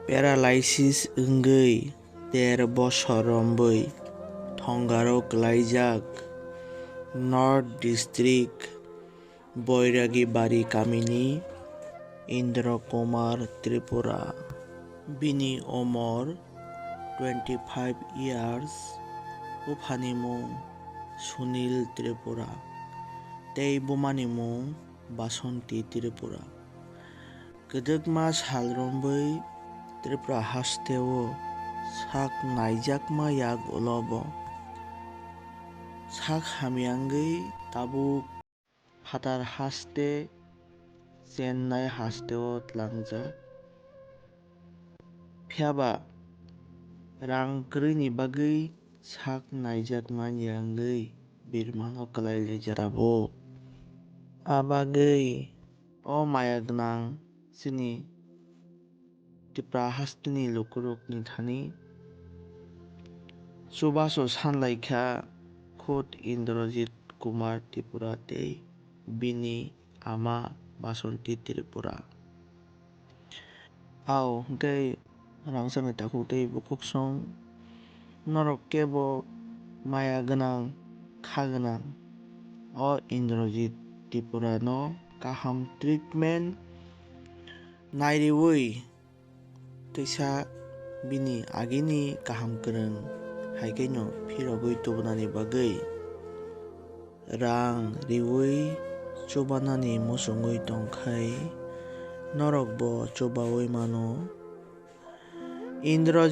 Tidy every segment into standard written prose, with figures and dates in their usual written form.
peralise wngui 13 বছর রম্বই thongarok laijak North District Bairagi Bari Kamini Indra Kumar Tripura bini omor 25 years Uphanimung Sunil Tripura tei bumanimung Basanti Tripura Gedegma salromboi Tripura hasteo sak naijakma yak ulobo sak hamiangui tabuk Fatar haste Chennai hasteo tlangjak phiaba rang kwrwini bagui sak naijakmani angui birmano kwlailai jarabo abagui o maya gwnang chini Tripura hasteni lukurokni thani Chuba sanlaikha khud Indra Kumar Tripura tei bini ama Basanti Tripura ao tei rangchakni Takhuk tei bukuksung norok kebo maya gwnang khagwnang o Indra Tripura no kaham treatment nairewui twisa bini agini kaham kwrwng haikaino phirogui tubunani bagui rang riwui chubanani muchungui tongkhai norok bo chubaui mano Indra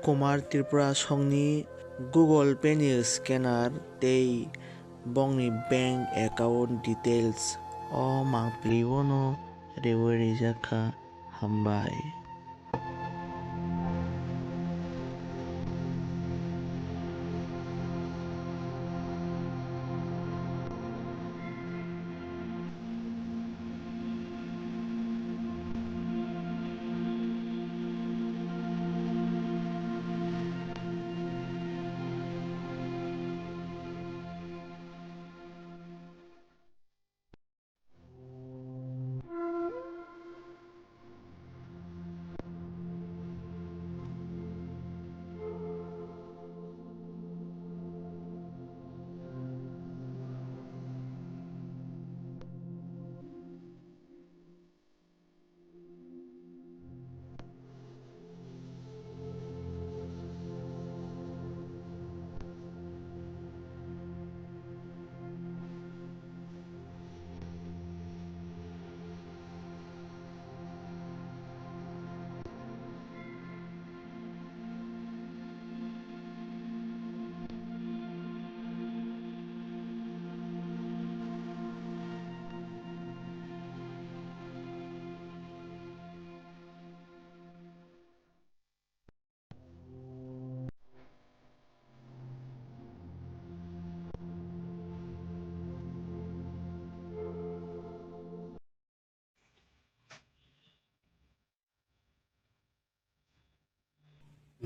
Kumar Tripura songni Google Pay ni scanner tei bongni bank account details o mangpiliuno reui rijakha hambai.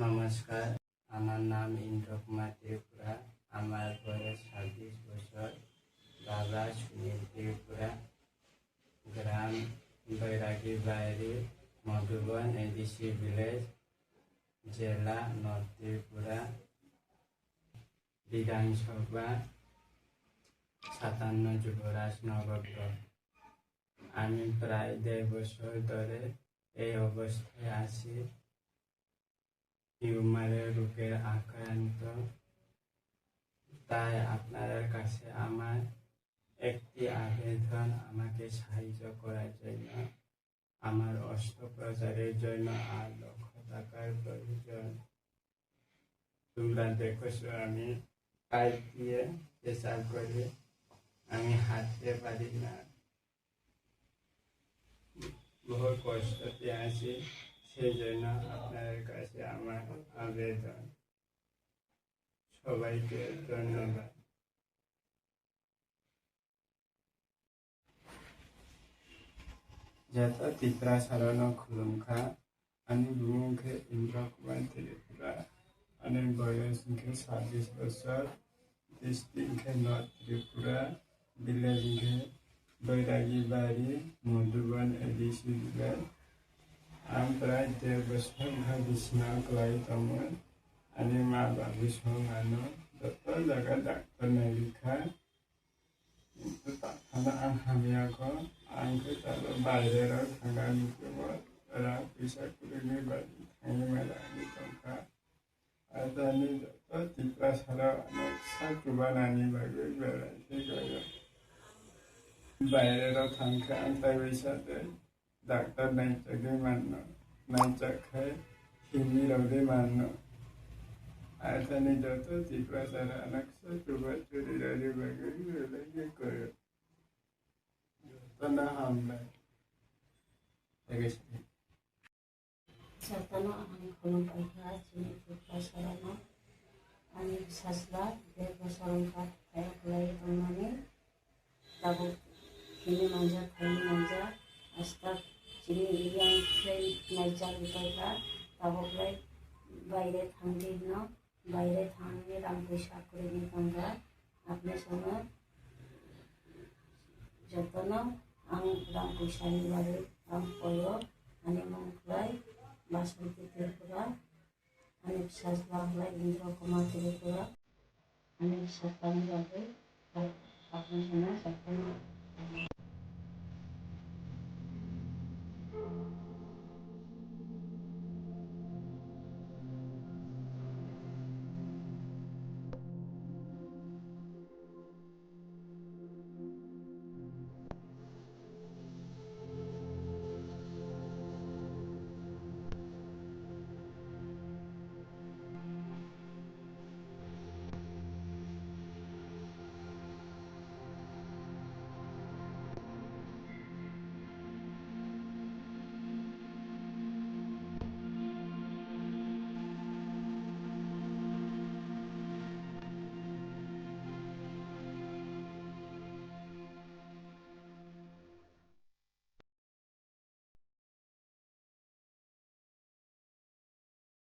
নমস্কার, আমার নাম ইন্দ্র কুমার ত্রিপুরা। আমার বয়স 26 বছর। বাবা সুনীল ত্রিপুরা, গ্রাম बैरागी बायरी Madhuban ADC village, জেলা নর্থ ত্রিপুরা, বিধানসভা 57 যুবরাজ নগর। আমি প্রায় 1.5 বছর ধরে এই অবস্থায় আছি। টিউমারের রোগের আক্রান্ত, তাই আপনাদের কাছে আমার একটি আবেদন, আমাকে সাহায্য করার জন্য। আমার অস্ত্রোপচারের জন্য আর লক্ষ টাকার প্রয়োজন। তোমরা দেখছো আমি পাইপ দিয়ে পেশাব করি, আমি হাঁটতে পারি না, বহু কষ্টতে আছি। সেই জন্য আপনাদের কাছে আমার আবেদন। সবাইকে ধন্যবাদ। যত ত্রিপুরা সারানো খুলুমখা, আমি বুমুখে ইন্দ্র কুমার ত্রিপুরা, আমি বয়স 26 বছর, ডিস্ট্রিক্ট নর্থ ত্রিপুরা, ভিলেজ बैरागी बारी मधुबन एडिसी विलेज, ओमफ्राय 1.5 बोसोर बिसिनाव गलायदोंमोन आंनि मा बाबु संनानै जत' जायगा डाक्टर नायबिखा खिन्थु डाक्टारा आं हामियाखौ आंखौ दाबो बाहेराव थांनानैखौबो रां फैसा खुरैनि बायदि थांनो मोनाखै दंखा आरो दानि जत' डिप्रेसनाव आं फिसा जुबानानि बागै बेरायसै गयो बाहेराव थांखो आंथाय बैसादो डाक्टर नायजाखै मानो नायजाखै हिन्दी रावदे मानो आरो दानि जत' डिप्रेसना आं फिसा जुबा चुरि रायनि बागै बेरायसै गयो जत'नो हामबाय लोगोसे Sartana ang kulong pagkat siniputla sa rama ani sasla deko sarangkat kaya kulay wngmani Takhuk kini manja asta sini yang play naija ipaka Takhuk lai বাইরে থাঙ্গি না বাইরে থাঙ্গি রাম পয়সা করে নি তঙ্গা আপনি সময় যতন আং রাম পয়সা নি বারে আং পয় ani Mankhe Bairagi Tripura ani kisaswk Indra Kumar Tripura ani sakha ni bagai apa sana sakha